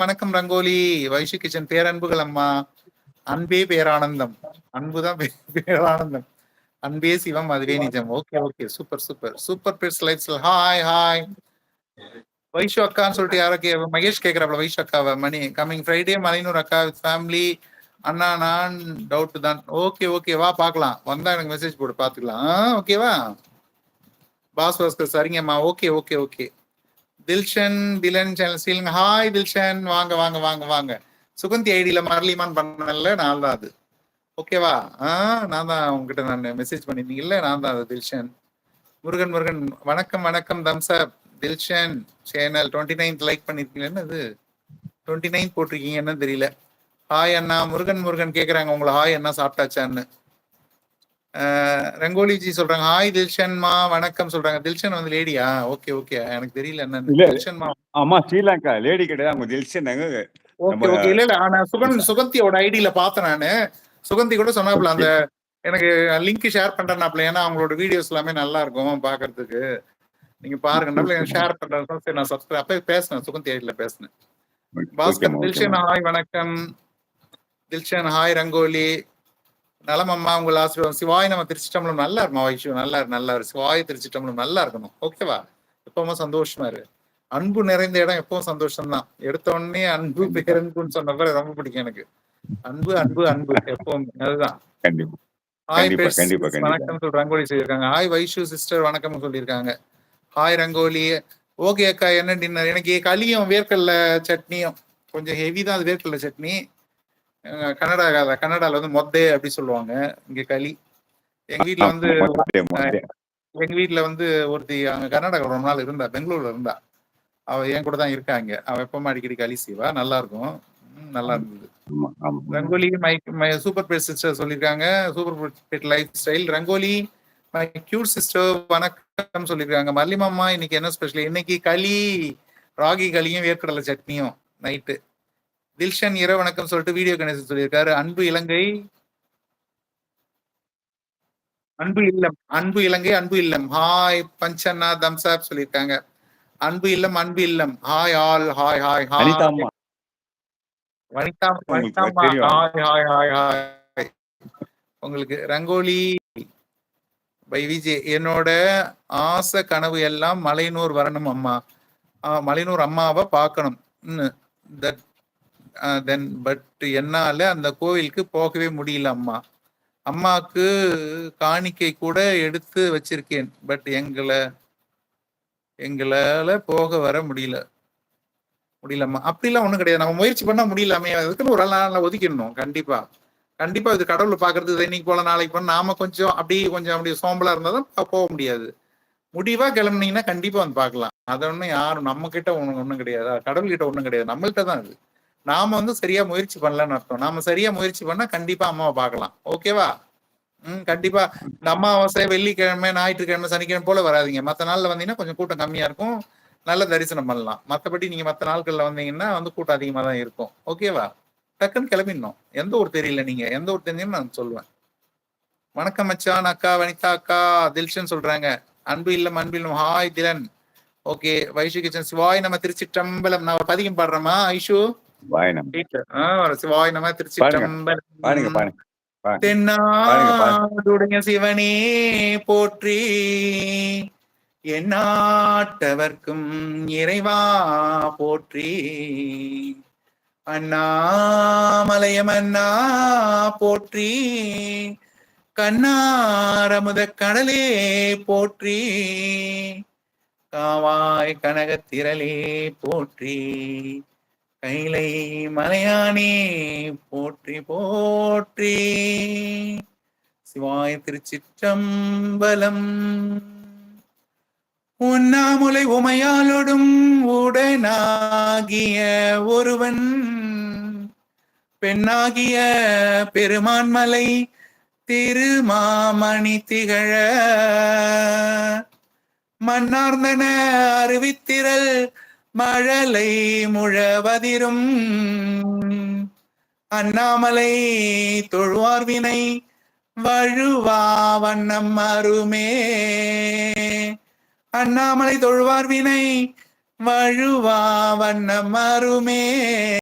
வணக்கம் ரங்கோலி. வைஷு கிச்சன் பேரன்புகள் அம்மா. அன்பே பேரானந்தம். அன்புதான் பேரானந்தம். அன்பே சிவம் அதுவே நிஜம். Okay okay, super super super pets lifes. Hi hi. Vaishu அக்கான்னு சொல்லிட்டு யாரோ மகேஷ் கேக்குறாப்ல வைஷு அக்காவை. மணி கம்மிங் ஃப்ரைடே மலைனூர் அக்கா வித் ஃபேமிலி. அண்ணா நான் டவுட் தான். ஓகே ஓகே, வா பாக்கலாம். வந்தா எனக்கு மெசேஜ் போடு, பாத்துக்கலாம். ஓகேவா பாஸ் பாஸ்கர்? சரிங்கம்மா. Okay okay okay. Dilshan Dhillon channel Sri Lanka. Hi Dilshan, வாங்க வாங்க வாங்க வாங்க. சுகந்தி ஐடியில மரளிமான் பண்ணல, நான் தான் அது. ஓகேவா? நான் தான் உங்ககிட்ட நான் மெசேஜ் பண்ணிருந்தீங்கல்ல, நான் தான் அது. தில்ஷன் முருகன் முருகன் வணக்கம் வணக்கம். Thumbs up. Dilshan channel 29th like பண்ணிருக்கீங்கன்னு, அது 29 போட்டிருக்கீங்கன்னு தெரியல. ஹாய் அண்ணா. முருகன் முருகன் கேக்குறாங்க உங்களை, ஹாய் அண்ணா சாப்பிட்டாச்சான்னு. ரங்கோலிஜி சொல்றாங்க ஹாய் தில்ஷன்மா வணக்கம் சொல்றாங்க. தில்ஷன் வந்து லேடியா? ஓகே ஓகே, எனக்கு தெரியல என்னன்னு. தில்ஷன்மா ஆமா, ஸ்ரீலங்கா லேடி கிடையாது, அவங்க தில்ஷன். Okay okay. இல்ல இல்ல, ஆனா சுகந்தியோட ஐடியில பார்த்தேன் நானு. சுகந்தி கூட சொன்னாப்ல, அந்த எனக்கு லிங்க் ஷேர் பண்றேன்னாப்ல. ஏன்னா அவங்களோட வீடியோஸ் எல்லாமே நல்லா இருக்கும் பாக்குறதுக்கு. நீங்க பாருங்க, ஷேர் பண்றேன். சரி, நான் சப்ஸ்கிரைப் அப்ப பேசினேன், சுகந்தி ஐடியில பேசினேன். பாஸ்கர் தில்ஷன் ஹாய் வணக்கம். தில்ஷன் ஹாய் ரங்கோலி. நலமம்மா, உங்கள் ஆசீர்வாதம். சிவாய் நம்ம திருச்சிட்டம்பலம் நல்லா இருக்குமா வைஷு? நல்லா நல்லா இருக்கு. சிவாய் திருச்சிட்டம்பலம் நல்லா இருக்கணும். ஓகேவா? எப்பவுமே சந்தோஷமா இருக்கு. அன்பு நிறைந்த இடம் எப்பவும் சந்தோஷம் தான். எடுத்த உடனே அன்பு பேரன்புன்னு சொன்ன பிறகு ரொம்ப பிடிக்கும் எனக்கு. அன்பு அன்பு அன்பு எப்பவும், அதுதான். ஹாய் வணக்கம் சொல்லி ரங்கோலி சொல்லியிருக்காங்க. ஹாய் வைஷு சிஸ்டர் வணக்கம் சொல்லியிருக்காங்க. ஹாய் ரங்கோலி. ஓகே அக்கா, என்ன டின்னர்? எனக்கு களியும் வேர்க்கடல சட்னியும் கொஞ்சம் ஹெவி தான். அது வேர்க்கடல சட்னி. கன்னடால வந்து மொத்தே அப்படி சொல்லுவாங்க. இங்க களி. எங்க வீட்டுல வந்து ஒருத்தி அங்க கர்நாடகா ரொம்ப நாள் இருந்தா, பெங்களூர்ல இருந்தா. அவ என் கூட தான் இருக்காங்க. அவ எப்பவுமே அடிக்கடி களி செய்வா, நல்லா இருக்கும். நல்லா இருந்தது. Rangoli my super pet sister சொல்லியிருக்காங்க. Super pet life style. Rangoli my cute sister வணக்கம் சொல்லியிருக்காங்க. மல்லிமாமா இன்னைக்கு என்ன ஸ்பெஷல்? இன்னைக்கு களி, ராகி களியும் வேர்க்கடலை சட்னியும் நைட்டு. தில்ஷன் இரவு வணக்கம் சொல்லிட்டு வீடியோ கணேசன் சொல்லியிருக்காரு. அன்பு இலங்கை அன்பு இல்லம், அன்பு இலங்கை அன்பு இல்லம். ஹாய் பஞ்சண்ணா தம்ஸ் அப் சொல்லியிருக்காங்க. அன்பு இல்லம் அன்பு இல்லம். Hi all. Hi hi hi. Vanitha hi hi hi hi. உங்களுக்கு ரங்கோலி பை விஜய். என்னோட ஆசை கனவு எல்லாம் மலையனூர் வரணும் அம்மா. மலையனூர் அம்மாவை பார்க்கணும். தென் பட் என்னால அந்த கோவிலுக்கு போகவே முடியல அம்மா. அம்மாவுக்கு காணிக்கை கூட எடுத்து வச்சிருக்கேன். பட் எங்களால போக வர முடியலம்மா. அப்படிலாம் ஒண்ணும் கிடையாது. நம்ம முயற்சி பண்ணா முடியலாமே. அதுக்குன்னு ஒரு நாள் ஒதுக்கிடணும். கண்டிப்பா இது கடவுளை பாக்குறது. இன்னைக்கு போல நாளைக்கு போல நாம கொஞ்சம் அப்படி சோம்பலா இருந்தாதான் போக முடியாது. முடிவா கிளம்புனீங்கன்னா கண்டிப்பா வந்து பாக்கலாம். அது ஒண்ணும் யாரும் நம்ம கிட்ட ஒண்ணும் கிடையாது, கடவுள் கிட்ட ஒண்ணும் கிடையாது, நம்மள்கிட்ட தான் அது. நாம வந்து சரியா முயற்சி பண்ணலன்னு அர்த்தம். நாம சரியா முயற்சி பண்ணா கண்டிப்பா அம்மாவை பார்க்கலாம். ஓகேவா? கண்டிப்பா. இந்த அமாவாசை, வெள்ளிக்கிழமை, ஞாயிற்றுக்கிழமை, சனிக்கிழமை போல வராதிங்க. மற்ற நாள்ல வந்தீங்கன்னா கொஞ்சம் கூட்டம் கம்மியா இருக்கும், நல்ல தரிசனம் பண்ணலாம். மற்றபடி நீங்க மற்ற நாட்கள்ல வந்தீங்கன்னா வந்து கூட்டம் அதிகமா தான் இருக்கும். ஓகேவா? டக்குன்னு கிளம்பிடணும். எந்த ஊர் தெரியல, நீங்க எந்த ஊர் தெரிஞ்சீங்கன்னு நான் சொல்லுவேன். வணக்கம் மச்சான். அக்கா வனிதா அக்கா. தில்ஷன் சொல்றாங்க அன்பு இல்லம் அன்பு இல்லம். Hi Dhillon. Okay. Vaishu kitchen. சிவாய் நம்ம திருச்சிற்றம்பலம். நான் ஒரு பதிகம் பாடுறேமா ஐஷு? சிவாய் நம்ம திருச்சிற்றம்பலம். தென்னாடுடைய சிவனே போற்றி, எந்நாட்டவர்க்கும் இறைவா போற்றி, அண்ணாமலையம் அண்ணா போற்றி, கண்ணாரமுத கடலே போற்றி, காவாய் கனகத்திரளே போற்றி, கைலை மலையானே போற்றி போற்றி. சிவாய திருச்சிற்றம்பலம். உண்ணாமுலை உமையாலோடும் உடனாகிய ஒருவன், பெண்ணாகிய பெருமான்மலை திருமாமணி திகழ, மன்னார்ந்தன அறிவித்திரல் மழலை முழவதிரும், அண்ணாமலை தொழுவார்வினை வழுவா வண்ணம் அருமே, அண்ணாமலை தொழுவார்வினை வழுவா வண்ண மருமே